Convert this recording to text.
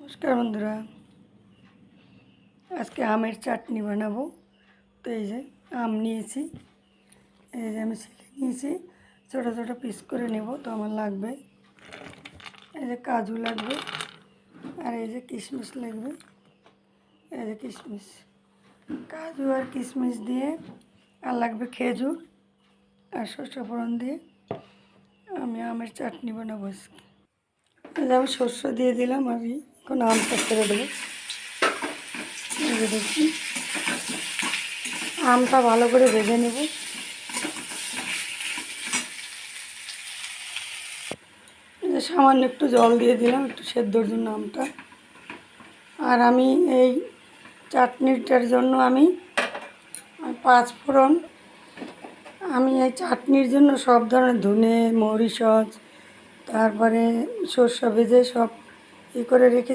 নমস্কার বন্ধুরা, আজকে আমের চাটনি বানাবো। তো এই যে আম নিয়েছি, এই যে আমি ছিলে নিয়েছি, ছোটো ছোটো পিস করে নেব। তো আমার লাগবে এই যে কাজু লাগবে, আর এই যে কিশমিশ লাগবে। এই যে কিশমিশ, কাজু আর কিশমিশ দিয়ে, আর লাগবে খেজুর আর সরষে ফোড়ন দিয়ে আমি আমের চাটনি বানাবো আজকে। এই যে আমি শস্য দিয়ে দিলাম, আমি এখন আমটা ছেড়ে দেবো। দেখি, আমটা ভালো করে ভেজে নেব। সামান্য একটু জল দিয়ে দিলাম একটু সেদ্ধর জন্য আমটা। আর আমি এই চাটনিটার জন্য আমি 5 ফোড়ন, আমি এই চাটনির জন্য সব ধরনের ধনে, মরিচ, তারপরে সর্ষে ভেজে সব করে রেখে